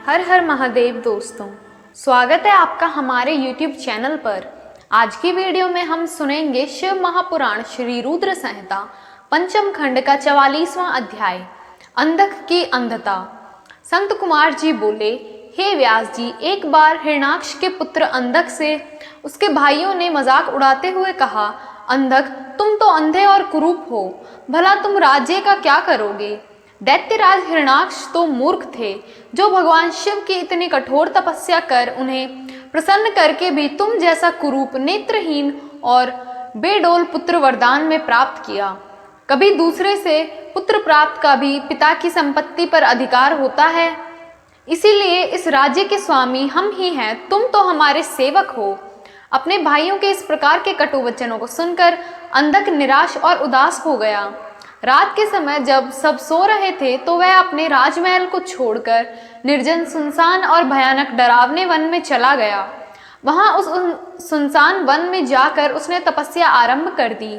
हर हर महादेव दोस्तों, स्वागत है आपका हमारे YouTube चैनल पर। आज की वीडियो में हम सुनेंगे शिव महापुराण श्री रुद्र संहिता पंचम खंड का 44वां अध्याय, अंधक की अंधता। संत कुमार जी बोले, हे व्यास जी, एक बार हिरणाक्ष के पुत्र अंधक से उसके भाइयों ने मजाक उड़ाते हुए कहा, अंधक, तुम तो अंधे और कुरूप हो, भला तुम राज्य का क्या करोगे? दैत्यराज हिरणाक्ष तो मूर्ख थे, जो भगवान शिव की इतनी कठोर तपस्या कर उन्हें प्रसन्न करके भी तुम जैसा कुरूप, नेत्रहीन और बेडोल पुत्र वरदान में प्राप्त किया। कभी दूसरे से पुत्र प्राप्त का भी पिता की संपत्ति पर अधिकार होता है। इसीलिए इस राज्य के स्वामी हम ही हैं, तुम तो हमारे सेवक हो। अपने भाइयों के इस प्रकार के कटु वचनों को सुनकर अंधक निराश और उदास हो गया। रात के समय जब सब सो रहे थे तो वह अपने राजमहल को छोड़कर निर्जन, सुनसान और भयानक डरावने वन में चला गया। वहां उस सुनसान वन में जाकर उसने तपस्या आरंभ कर दी।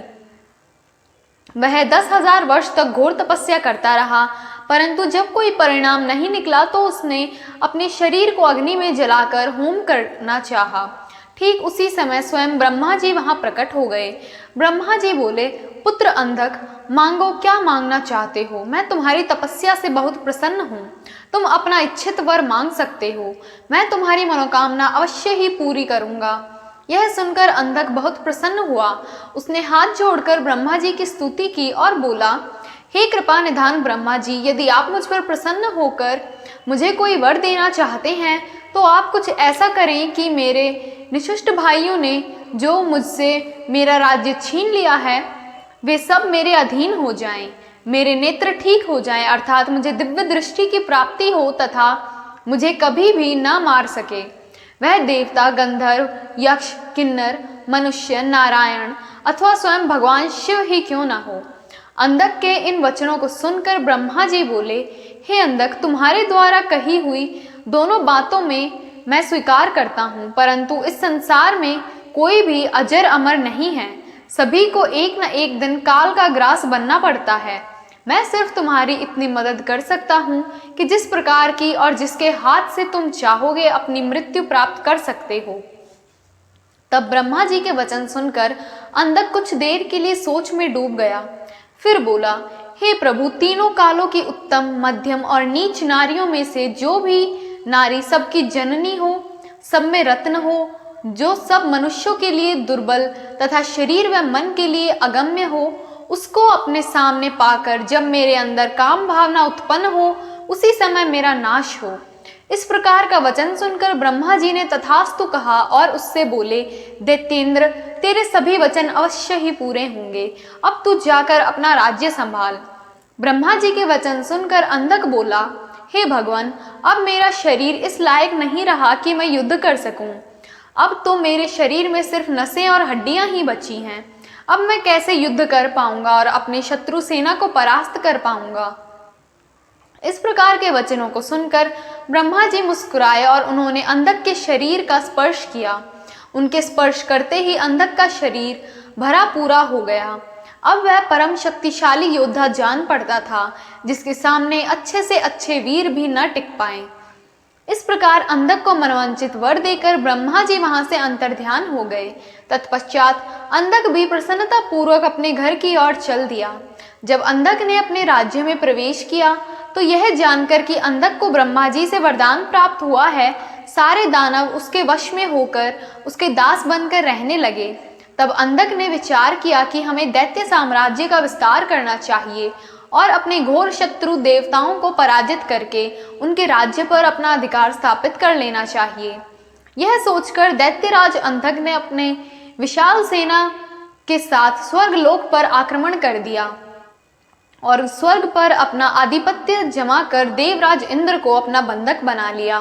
वह 10,000 वर्ष तक घोर तपस्या करता रहा, परंतु जब कोई परिणाम नहीं निकला तो उसने अपने शरीर को अग्नि में जलाकर होम करना चाहा। ठीक उसी समय स्वयं ब्रह्मा जी वहां प्रकट हो गए। ब्रह्मा जी बोले, पुत्र अंधक, मांगो, क्या मांगना चाहते हो? मैं तुम्हारी तपस्या से बहुत प्रसन्न हूँ। तुम अपना इच्छित वर मांग सकते हो। मैं तुम्हारी मनोकामना अवश्य ही पूरी करूँगा। यह सुनकर अंधक बहुत प्रसन्न हुआ। उसने हाथ जोड़कर ब्रह्मा जी की स्तुति की और बोला, हे कृपा निधान ब्रह्मा जी, यदि आप मुझ पर प्रसन्न होकर मुझे कोई वर देना चाहते हैं तो आप कुछ ऐसा करें कि मेरे निशिष्ट भाइयों ने जो मुझसे मेरा राज्य छीन लिया है वे सब मेरे अधीन हो जाएं, मेरे नेत्र ठीक हो जाएं, अर्थात मुझे दिव्य दृष्टि की प्राप्ति हो तथा मुझे कभी भी न मार सके। वह देवता, गंधर्व, यक्ष, किन्नर, मनुष्य, नारायण अथवा स्वयं भगवान शिव ही क्यों न हो। अंधक के इन वचनों को सुनकर ब्रह्मा जी बोले, हे अंधक, तुम्हारे द्वारा कही हुई दोनों बातों में मैं स्वीकार करता हूँ, परंतु इस संसार में कोई भी अजर अमर नहीं है। सभी को एक न एक दिन काल का ग्रास बनना पड़ता है। मैं सिर्फ तुम्हारी इतनी मदद कर सकता हूँ कि जिस प्रकार की और जिसके हाथ से तुम चाहोगे अपनी मृत्यु प्राप्त कर सकते हो। तब ब्रह्मा जी के वचन सुनकर अंधक कुछ देर के लिए सोच में डूब गया। फिर बोला, हे प्रभु, तीनों कालों की उत्तम, मध्यम और नीच नारियों में से जो भी नारी सबकी जननी हो, सब में रत्न हो, जो सब मनुष्यों के लिए दुर्बल तथा शरीर व मन के लिए अगम्य हो, उसको अपने सामने पाकर जब मेरे अंदर काम भावना उत्पन्न हो, उसी समय मेरा नाश हो। इस प्रकार का वचन सुनकर ब्रह्मा जी ने तथास्तु कहा और उससे बोले, दैत्येंद्र, तेरे सभी वचन अवश्य ही पूरे होंगे। अब तू जाकर अपना राज्य संभाल। ब्रह्मा जी के वचन सुनकर अंधक बोला, हे भगवान, अब मेरा शरीर इस लायक नहीं रहा कि मैं युद्ध कर सकूं। अब तो मेरे शरीर में सिर्फ नसें और हड्डियां ही बची हैं। अब मैं कैसे युद्ध कर पाऊंगा और अपने शत्रु सेना को परास्त कर पाऊंगा? इस प्रकार के वचनों को सुनकर ब्रह्मा जी मुस्कुराए और उन्होंने अंधक के शरीर का स्पर्श किया। उनके स्पर्श करते ही अंधक का शरीर भरा पूरा हो गया। अब वह परम शक्तिशाली योद्धा जान पड़ता था, जिसके सामने अच्छे से अच्छे वीर भी न टिक पाए। इस प्रकार अंधक को मनोवांछित वर देकर ब्रह्मा जी वहां से अंतर्ध्यान हो गए। तत्पश्चात अंधक भी प्रसन्नता पूर्वक अपने घर की ओर चल दिया। जब अंधक ने अपने राज्य में प्रवेश किया तो यह जानकर कि अंधक को ब्रह्मा जी से वरदान प्राप्त हुआ है, सारे दानव उसके वश में होकर उसके दास बनकर रहने लगे। तब अंधक ने विचार किया कि हमें दैत्य साम्राज्य का विस्तार करना चाहिए और अपने घोर शत्रु देवताओं को पराजित करके उनके राज्य पर अपना अधिकार स्थापित कर लेना चाहिए। यह सोचकर दैत्यराज अंधक ने अपने विशाल सेना के साथ स्वर्गलोक पर आक्रमण कर दिया और स्वर्ग पर अपना आधिपत्य जमा कर देवराज इंद्र को अपना बंधक बना लिया।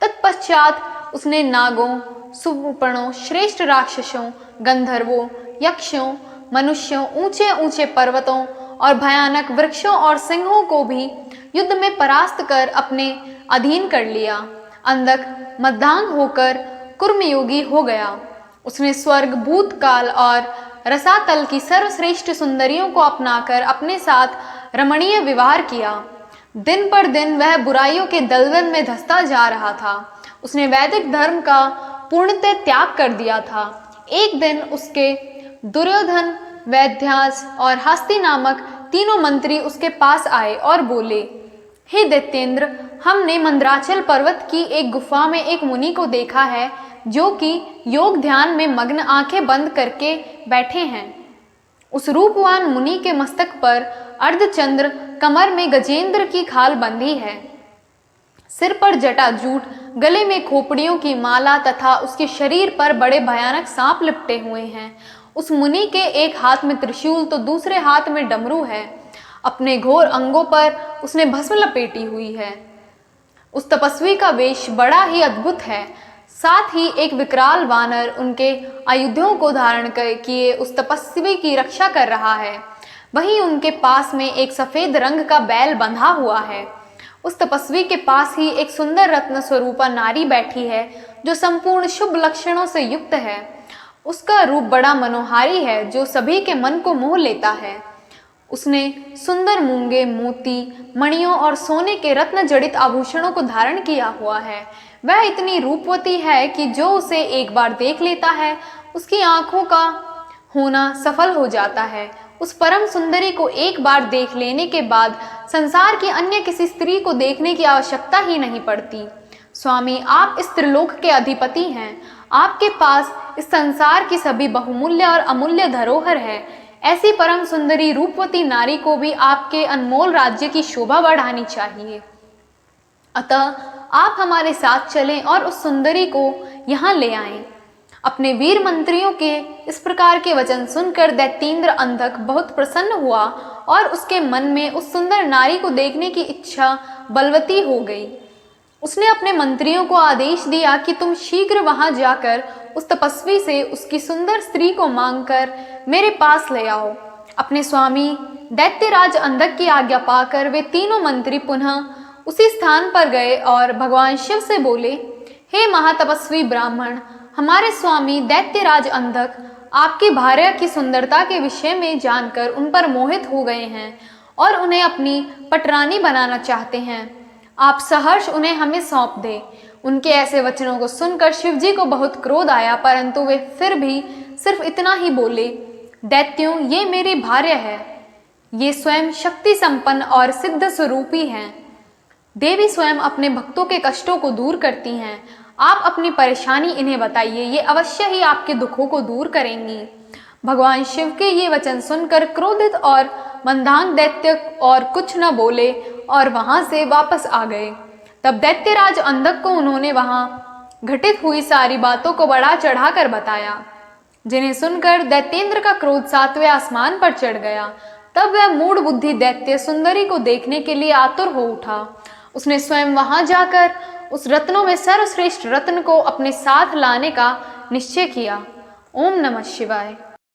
तत्पश्चात उसने नागों, सुपर्णों, श्रेष्ठ राक्षसों, गंधर्वों, यक्षों, मनुष्यों, ऊंचे ऊंचे पर्वतों और भयानक वृक्षों और सिंहों को भी युद्ध में परास्त कर अपने अधीन कर लिया। अंधक मद्दांग होकर कुर्मयोगी हो गया। उसने स्वर्ग, भूतकाल और रसातल की सर्वश्रेष्ठ सुंदरियों को अपनाकर अपने साथ रमणीय विवाह किया। दिन पर दिन वह बुराइयों के दलदल में धंसता जा रहा था। उसने वैदिक धर्म का पूर्णतः त्याग कर दिया था। एक दिन उसके दुर्योधन, वैद्यास और हस्ती नामक तीनों मंत्री उसके पास आए और बोले, हे दैत्येंद्र, हमने मंदराचल पर्वत की एक गुफा में एक मुनि को देखा है जो कि योग ध्यान में मग्न आंखें बंद करके बैठे हैं। उस रूपवान मुनि के मस्तक पर अर्धचंद्र, कमर में गजेंद्र की खाल बंधी है, सिर पर जटाजूट, गले में खोपड़ियों की माला तथा उसके शरीर पर बड़े भयानक सांप लिपटे हुए हैं। उस मुनि के एक हाथ में त्रिशूल तो दूसरे हाथ में डमरू है। अपने घोर अंगों पर उसने भस्म लपेटी हुई है। उस तपस्वी का वेश बड़ा ही अद्भुत है। साथ ही एक विकराल वानर उनके आयुधों को धारण किए उस तपस्वी की रक्षा कर रहा है। वहीं उनके पास में एक सफेद रंग का बैल बंधा हुआ है। उस तपस्वी के पास ही एक सुंदर रत्न स्वरूपा नारी बैठी है जो संपूर्ण शुभ लक्षणों से युक्त है। उसका रूप बड़ा मनोहारी है जो सभी के मन को मोह लेता है। उसने सुंदर मूंगे, मोती, मणियों और सोने के रत्न जड़ित आभूषणों को धारण किया हुआ है। वह इतनी रूपवती है कि जो उसे एक बार देख लेता है उसकी आंखों का होना सफल हो जाता है। उस परम सुंदरी को एक बार देख लेने के बाद संसार की अन्य किसी स्त्री को देखने की आवश्यकता ही नहीं पड़ती। स्वामी, आप इस त्रिलोक के अधिपति हैं। आपके पास इस संसार की सभी बहुमूल्य और अमूल्य धरोहर है। ऐसी परम सुंदरी रूपवती नारी को भी आपके अनमोल राज्य की शोभा बढ़ानी चाहिए। अतः आप हमारे साथ चलें और उस सुंदरी को यहाँ ले आएं। अपने वीर मंत्रियों के इस प्रकार के वचन सुनकर दैत्येंद्र अंधक बहुत प्रसन्न हुआ और उसके मन में उस सुंदर नारी को देखने की इच्छा बलवती हो गई। उसने अपने मंत्रियों को आदेश दिया कि तुम शीघ्र वहां जाकर उस तपस्वी से उसकी सुंदर स्त्री को मांगकर मेरे पास ले आओ। अपने स्वामी दैत्यराज अंधक की आज्ञा पाकर वे तीनों मंत्री पुनः उसी स्थान पर गए और भगवान शिव से बोले, हे महातपस्वी ब्राह्मण, हमारे स्वामी दैत्यराज अंधक आपकी भार्या की सुंदरता के विषय में जानकर उन पर मोहित हो गए हैं और उन्हें अपनी पटरानी बनाना चाहते हैं। आप सहर्ष उन्हें हमें सौंप दें। उनके ऐसे वचनों को सुनकर शिवजी को बहुत क्रोध आया, परंतु वे फिर भी सिर्फ इतना ही बोले, दैत्यों, ये मेरी भार्या है। ये स्वयं शक्ति संपन्न और सिद्ध स्वरूपी हैं। देवी स्वयं अपने भक्तों के कष्टों को दूर करती हैं। आप अपनी परेशानी इन्हें बताइए, ये अवश्य ही आपके दुखों को दूर करेंगी। भगवान शिव के ये वचन सुनकर क्रोधित और मंदांग दैत्य और कुछ न बोले और वहां से वापस आ गए। तब दैत्यराज अंधक को उन्होंने वहां घटित हुई सारी बातों को बढ़ा चढ़ाकर बताया, जिन्हें सुनकर दैत्येंद्र का क्रोध 7वें आसमान पर चढ़ गया। तब वह मूढ़ बुद्धि दैत्य सुंदरी को देखने के लिए आतुर हो उठा। उसने स्वयं वहां जाकर उस रत्नों में सर्वश्रेष्ठ रत्न को अपने साथ लाने का निश्चय किया। ओम नमः शिवाय।